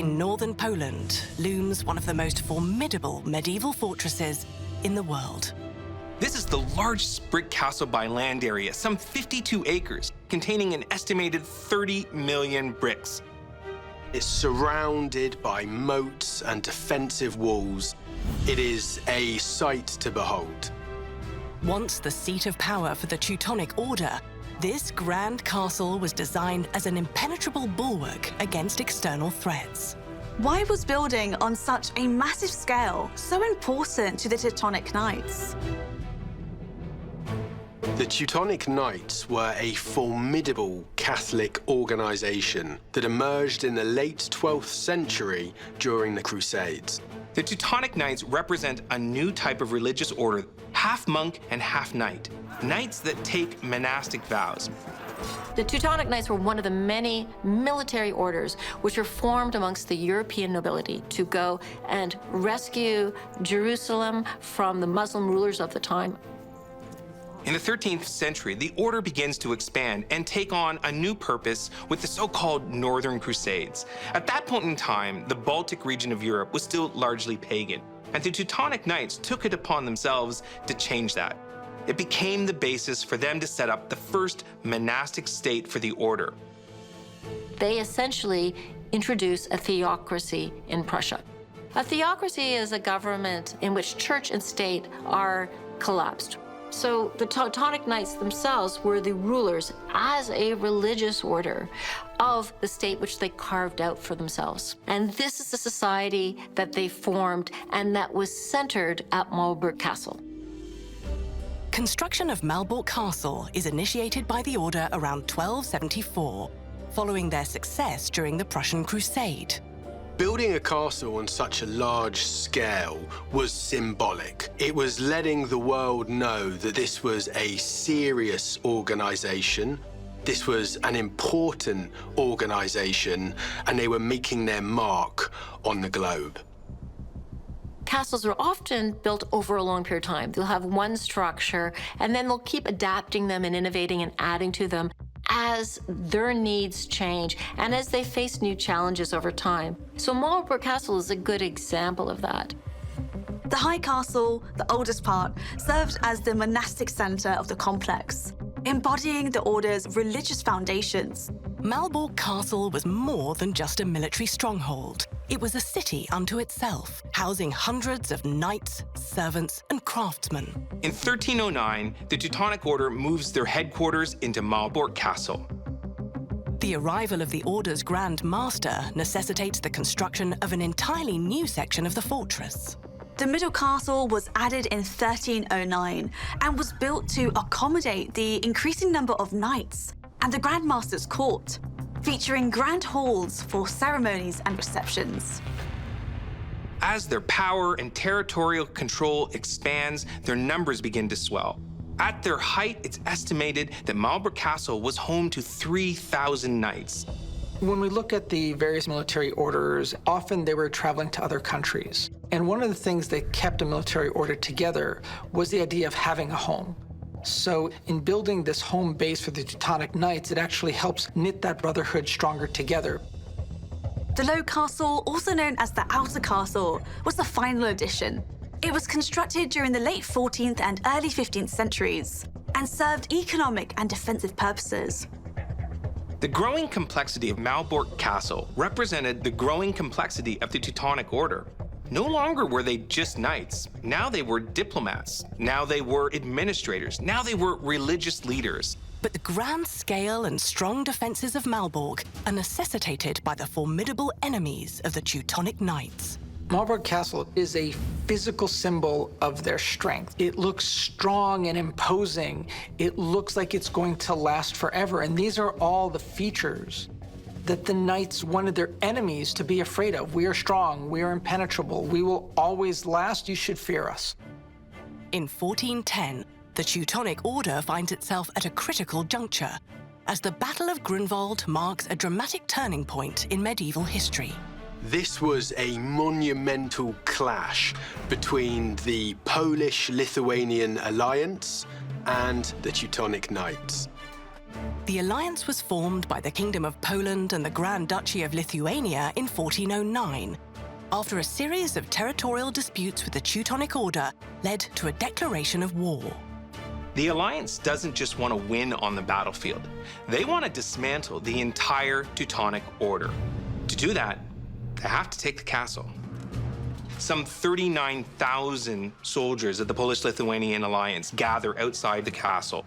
In northern Poland looms one of the most formidable medieval fortresses in the world. This is the largest brick castle by land area, some 52 acres, containing an estimated 30 million bricks. It's surrounded by moats and defensive walls. It is a sight to behold. Once the seat of power for the Teutonic Order, this grand castle was designed as an impenetrable bulwark against external threats. Why was building on such a massive scale so important to the Teutonic Knights? The Teutonic Knights were a formidable Catholic organization that emerged in the late 12th century during the Crusades. The Teutonic Knights represent a new type of religious order, half monk and half knight. Knights that take monastic vows. The Teutonic Knights were one of the many military orders which were formed amongst the European nobility to go and rescue Jerusalem from the Muslim rulers of the time. In the 13th century, the order begins to expand and take on a new purpose with the so-called Northern Crusades. At that point in time, the Baltic region of Europe was still largely pagan, and the Teutonic Knights took it upon themselves to change that. It became the basis for them to set up the first monastic state for the order. They essentially introduce a theocracy in Prussia. A theocracy is a government in which church and state are collapsed. So the Teutonic Knights themselves were the rulers as a religious order of the state which they carved out for themselves. And this is the society that they formed and that was centered at Malbork Castle. Construction of Malbork Castle is initiated by the order around 1274, following their success during the Prussian Crusade. Building a castle on such a large scale was symbolic. It was letting the world know that this was a serious organization, this was an important organization, and they were making their mark on the globe. Castles are often built over a long period of time. They'll have one structure, and then they'll keep adapting them and innovating and adding to them as their needs change and as they face new challenges over time. So Malbork Castle is a good example of that. The High Castle, the oldest part, served as the monastic center of the complex, embodying the order's religious foundations. Malbork Castle was more than just a military stronghold. It was a city unto itself, housing hundreds of knights, servants, and craftsmen. In 1309, the Teutonic Order moves their headquarters into Malbork Castle. The arrival of the Order's Grand Master necessitates the construction of an entirely new section of the fortress. The middle castle was added in 1309 and was built to accommodate the increasing number of knights and the Grand Master's court, featuring grand halls for ceremonies and receptions. As their power and territorial control expands, their numbers begin to swell. At their height, it's estimated that Malbork Castle was home to 3,000 knights. When we look at the various military orders, often they were traveling to other countries. And one of the things that kept a military order together was the idea of having a home. So in building this home base for the Teutonic Knights, it actually helps knit that brotherhood stronger together. The Low Castle, also known as the Outer Castle, was the final addition. It was constructed during the late 14th and early 15th centuries and served economic and defensive purposes. The growing complexity of Malbork Castle represented the growing complexity of the Teutonic Order. No longer were they just knights. Now they were diplomats. Now they were administrators. Now they were religious leaders. But the grand scale and strong defenses of Malbork are necessitated by the formidable enemies of the Teutonic Knights. Malbork Castle is a physical symbol of their strength. It looks strong and imposing. It looks like it's going to last forever. And these are all the features that the knights wanted their enemies to be afraid of. We are strong, we are impenetrable, we will always last, you should fear us. In 1410, the Teutonic Order finds itself at a critical juncture, as the Battle of Grunwald marks a dramatic turning point in medieval history. This was a monumental clash between the Polish-Lithuanian alliance and the Teutonic Knights. The alliance was formed by the Kingdom of Poland and the Grand Duchy of Lithuania in 1409, after a series of territorial disputes with the Teutonic Order led to a declaration of war. The alliance doesn't just want to win on the battlefield. They want to dismantle the entire Teutonic Order. To do that, they have to take the castle. Some 39,000 soldiers of the Polish-Lithuanian alliance gather outside the castle.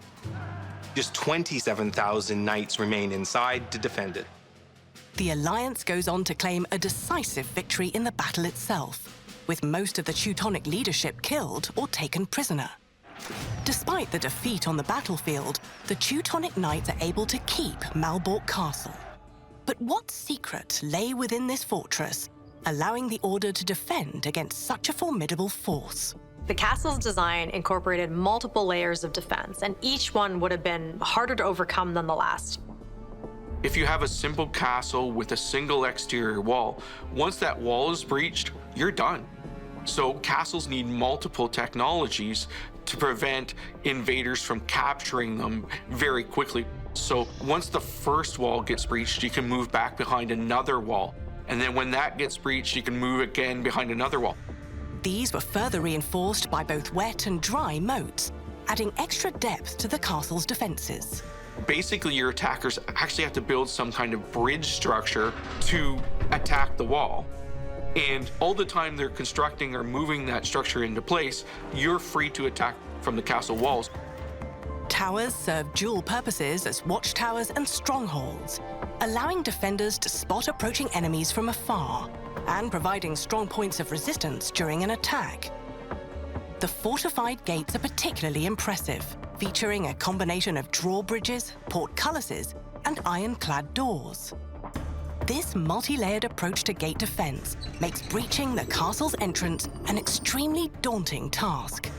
Just 27,000 knights remain inside to defend it. The alliance goes on to claim a decisive victory in the battle itself, with most of the Teutonic leadership killed or taken prisoner. Despite the defeat on the battlefield, the Teutonic knights are able to keep Malbork Castle. But what secret lay within this fortress, allowing the Order to defend against such a formidable force? The castle's design incorporated multiple layers of defense, and each one would have been harder to overcome than the last. If you have a simple castle with a single exterior wall, once that wall is breached, you're done. So castles need multiple technologies to prevent invaders from capturing them very quickly. So once the first wall gets breached, you can move back behind another wall. And then when that gets breached, you can move again behind another wall. These were further reinforced by both wet and dry moats, adding extra depth to the castle's defenses. Basically, your attackers actually have to build some kind of bridge structure to attack the wall. And all the time they're constructing or moving that structure into place, you're free to attack from the castle walls. Towers serve dual purposes as watchtowers and strongholds, allowing defenders to spot approaching enemies from afar and providing strong points of resistance during an attack. The fortified gates are particularly impressive, featuring a combination of drawbridges, portcullises, and ironclad doors. This multi-layered approach to gate defense makes breaching the castle's entrance an extremely daunting task.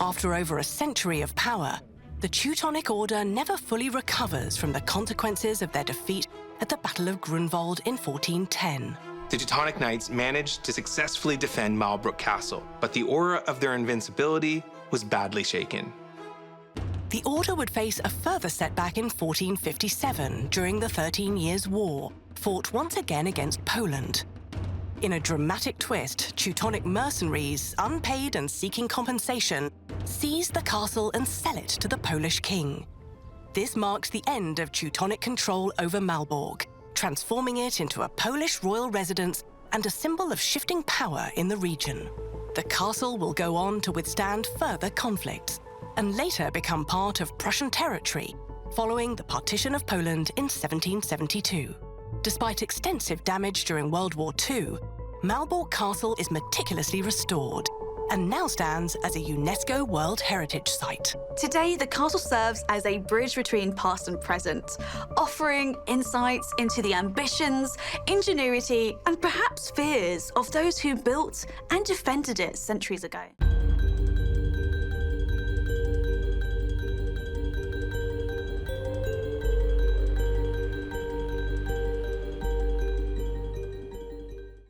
After over a century of power, the Teutonic Order never fully recovers from the consequences of their defeat at the Battle of Grunwald in 1410. The Teutonic Knights managed to successfully defend Malbork Castle, but the aura of their invincibility was badly shaken. The Order would face a further setback in 1457 during the 13 Years' War, fought once again against Poland. In a dramatic twist, Teutonic mercenaries, unpaid and seeking compensation, seized the castle and sell it to the Polish king. This marked the end of Teutonic control over Malbork, transforming it into a Polish royal residence and a symbol of shifting power in the region. The castle will go on to withstand further conflicts and later become part of Prussian territory following the partition of Poland in 1772. Despite extensive damage during World War II, Malbork Castle is meticulously restored and now stands as a UNESCO World Heritage Site. Today, the castle serves as a bridge between past and present, offering insights into the ambitions, ingenuity, and perhaps fears of those who built and defended it centuries ago.